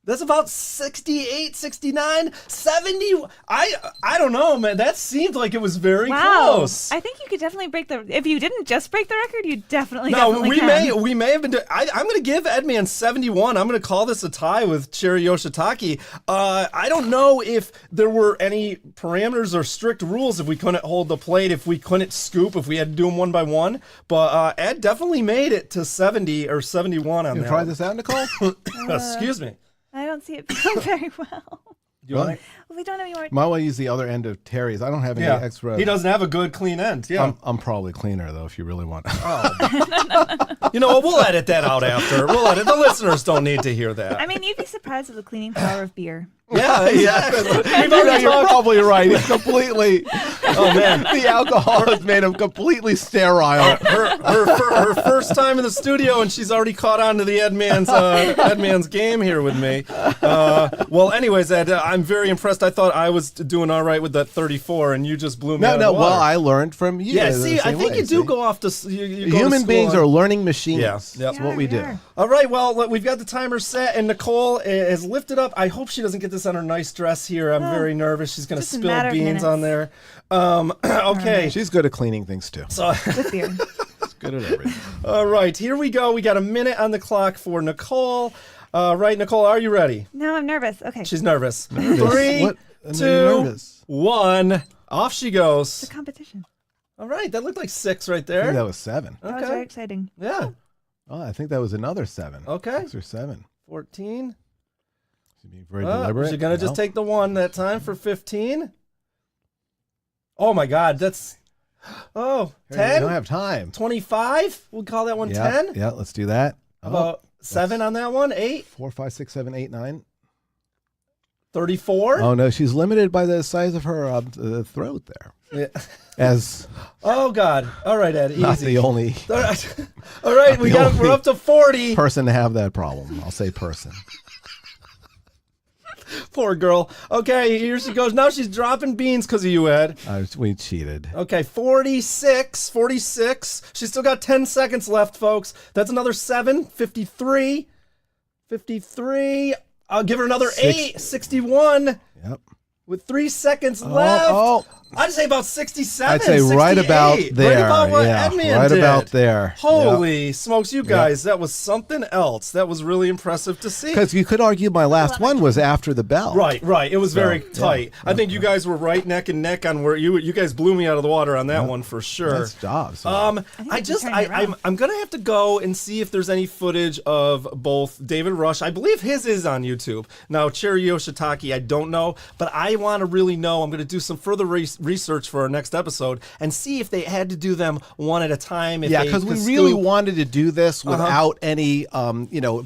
S2: That's about 68, 69, 70. I don't know, man. That seemed like it was very close.
S3: I think you could definitely break the. If you didn't just break the record, you definitely.
S2: No,
S3: can.
S2: we may have been. I'm going to give Edman 71. I'm going to call this a tie with Cherry Yoshitaki. I don't know if there were any parameters or strict rules if we couldn't hold the plate, if we couldn't scoop, if we had to do them one by one. But Ed definitely made it to 70 or 71 on that.
S1: You try this out, Nicole?
S2: Excuse me.
S3: I don't see it going very well.
S2: You want it?
S3: Well, we don't have any more.
S1: Might want to use the other end of Terry's. I don't have any extra.
S2: He doesn't have a good clean end. Yeah.
S1: I'm probably cleaner, though, if you really want.
S2: You know what? We'll edit that out after. We'll edit. The listeners don't need to hear that.
S3: I mean, you'd be surprised at the cleaning power of beer.
S2: Yeah, exactly.
S1: You're probably right. It's completely.
S2: Oh, man.
S1: The alcohol is made him completely sterile.
S2: Her first time in the studio, and she's already caught on to the Edman's game here with me. Well, anyways, Ed, I'm very impressed. I thought I was doing all right with that 34, and you just blew me out of the water.
S1: Well, I learned from you.
S2: Yeah, see, I think you do go off to
S1: Human beings are learning machines.
S2: Yeah.
S1: That's what we do.
S2: All right, well, we've got the timer set, and Nicole has lifted up. I hope she doesn't get this on her nice dress here. I'm very nervous. She's going to spill beans on there. Okay.
S1: She's good at cleaning things, too.
S2: So,
S3: With beer.
S1: She's good at everything.
S2: all right, here we go. We got a minute on the clock for Nicole. Right, Nicole, are you ready?
S3: No, I'm nervous. Okay.
S2: She's nervous.
S1: What?
S2: 3, 2, 1. Off she goes.
S3: It's a competition.
S2: All right, that looked like 6 right
S1: I think
S2: there.
S1: that was 7.
S3: That was very exciting.
S2: Yeah.
S1: Oh, I think that was another 7.
S2: Okay.
S1: 6 or 7.
S2: 14.
S1: She's being very deliberate.
S2: She's going to just take the 1 that time for 15. Oh, my God. That's... Oh, 10?
S1: You don't have time.
S2: 25? We'll call that one 10?
S1: Yeah, let's do that.
S2: About 7 on that one? 8?
S1: 4, 5, 6, 7, 8, 9.
S2: 34?
S1: Oh, no, she's limited by the size of her throat there.
S2: Yeah.
S1: As
S2: Oh, God. All right, Ed. Easy.
S1: not the only
S2: All right, we're up to 40.
S1: person to have that problem. I'll say person.
S2: Poor girl. Okay, here she goes. Now she's dropping beans because of you, Ed.
S1: We cheated.
S2: Okay, 46. She's still got 10 seconds left, folks. That's another 7. 53. I'll give her another 8. 61.
S1: Yep.
S2: With 3 seconds left. I'd say about 67.
S1: I'd say
S2: 68.
S1: right about there.
S2: Right about what
S1: yeah,
S2: Edman
S1: right
S2: did.
S1: about there.
S2: Holy smokes, you guys. That was something else. That was really impressive to see.
S1: Because you could argue my last one was after the bell.
S2: Right. It was very tight. I think you guys were right neck and neck on where you guys blew me out of the water on that one for sure.
S1: Nice job. So.
S2: I'm gonna have to go and see if there's any footage of both David Rush. I believe his is on YouTube. Now Cherry Yoshitaki, I don't know, but I want to really know. I'm gonna do some further research for our next episode and see if they had to do them one at a time.
S1: Because we really wanted to do this without any,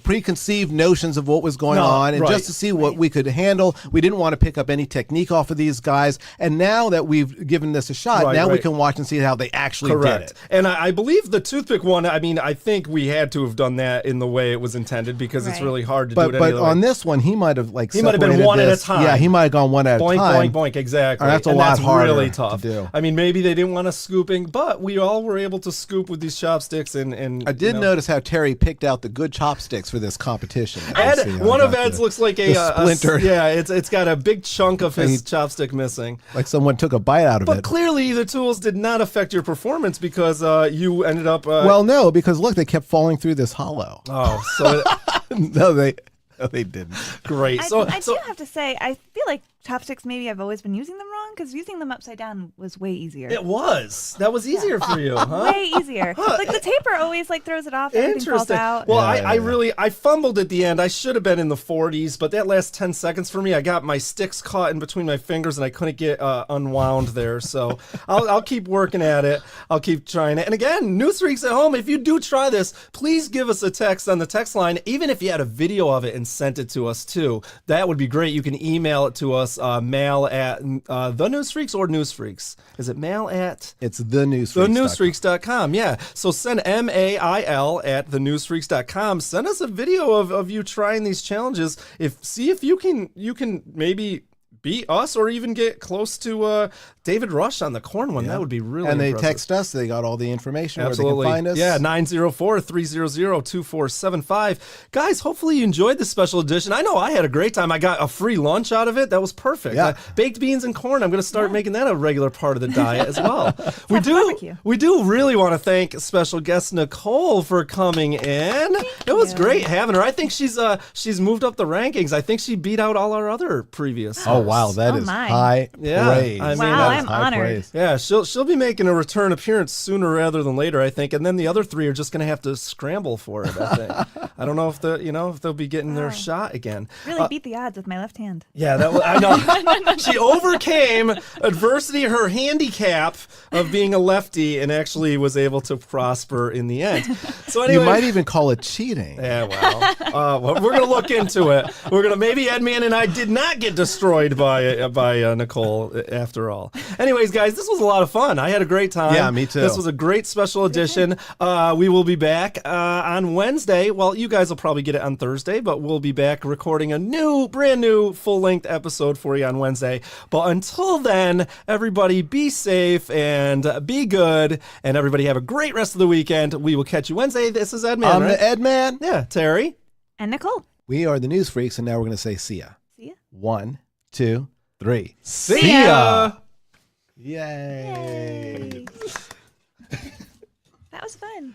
S1: preconceived notions of what was going on, and just to see what we could handle. We didn't want to pick up any technique off of these guys, and now that we've given this a shot, we can watch and see how they actually did it.
S2: And I believe the toothpick one. I mean, I think we had to have done that in the way it was intended because it's really hard to do it.
S1: But on this one, he might have
S2: he might have been one at a time.
S1: Yeah, he might have gone one at a time.
S2: Boink, exactly.
S1: That's a lot harder
S2: really tough.
S1: to do.
S2: I mean, maybe they didn't want us scooping, but we all were able to scoop with these chopsticks. And
S1: I did notice how Terry picked out the good chopsticks for this competition.
S2: One of Ed's looks like a
S1: splinter.
S2: It's got a big chunk of his chopstick missing.
S1: Like someone took a bite out of it.
S2: But clearly, the tools did not affect your performance because you ended up.
S1: Well, no, because look, they kept falling through this hollow.
S2: Oh, so
S1: no, they didn't.
S2: Great.
S3: I do have to say, I feel like chopsticks, maybe I've always been using them wrong because using them upside down was way easier.
S2: It was. That was easier for you, huh?
S3: Way easier. Like the taper always throws it off. Everything falls out.
S2: Well, I fumbled at the end. I should have been in the 40s, but that last 10 seconds for me, I got my sticks caught in between my fingers and I couldn't get unwound there. So I'll keep working at it. I'll keep trying it. And again, News Freaks at home, if you do try this, please give us a text on the text line. Even if you had a video of it and sent it to us too, that would be great. You can email it to us. Mail at the News Freaks or News Freaks. Is it mail at?
S1: It's thenewsfreaks.com.
S2: Yeah. So send mail at thenewsfreaks.com. Send us a video of you trying these challenges. See if you can maybe beat us or even get close to David Rush on the corn one.
S1: Yeah.
S2: That would be really
S1: And they
S2: impressive.
S1: text us. They got all the information
S2: Absolutely.
S1: where they can find us.
S2: Yeah, 904-300-2475. Guys, hopefully you enjoyed this special edition. I know I had a great time. I got a free lunch out of it. That was perfect.
S1: Yeah.
S2: Baked beans and corn. I'm going to start making that a regular part of the diet as well.
S3: barbecue.
S2: We do really want to thank special guest Nicole for coming in. It was great having her. I think she's moved up the rankings. I think she beat out all our other previous
S1: Oh, wow.
S2: hosts.
S1: That
S3: Oh,
S1: is
S3: my.
S1: high
S2: Yeah,
S1: praise.
S2: I mean,
S3: Wow,
S2: that is
S3: I'm
S1: high
S3: honored.
S1: praise.
S2: Yeah, she'll be making a return appearance sooner rather than later, I think. And then the other three are just going to have to scramble for it, I think. I don't know if they'll be getting their shot again.
S3: Really beat the odds with my left hand.
S2: Yeah, I know. She overcame adversity, her handicap of being a lefty, and actually was able to prosper in the end. So anyway,
S1: You might even call it cheating.
S2: yeah, well, we're gonna look into it. We're gonna maybe Edman and I did not get destroyed by Nicole after all. Anyways, guys, this was a lot of fun. I had a great time.
S1: Yeah, me too.
S2: This was a great special edition. We will be back on Wednesday. Well, you guys will probably get it on Thursday, but we'll be back recording a brand new full-length episode for you on Wednesday. But until then, everybody be safe and be good, and everybody have a great rest of the weekend. We will catch you Wednesday. This is Edman,
S1: I'm
S2: right?
S1: the Ed Man.
S2: Yeah, Terry.
S3: And Nicole.
S1: We are the News Freaks, and now we're going to say see ya.
S3: See ya.
S1: 1, 2, 3.
S2: See ya.
S1: Yay.
S3: That was fun.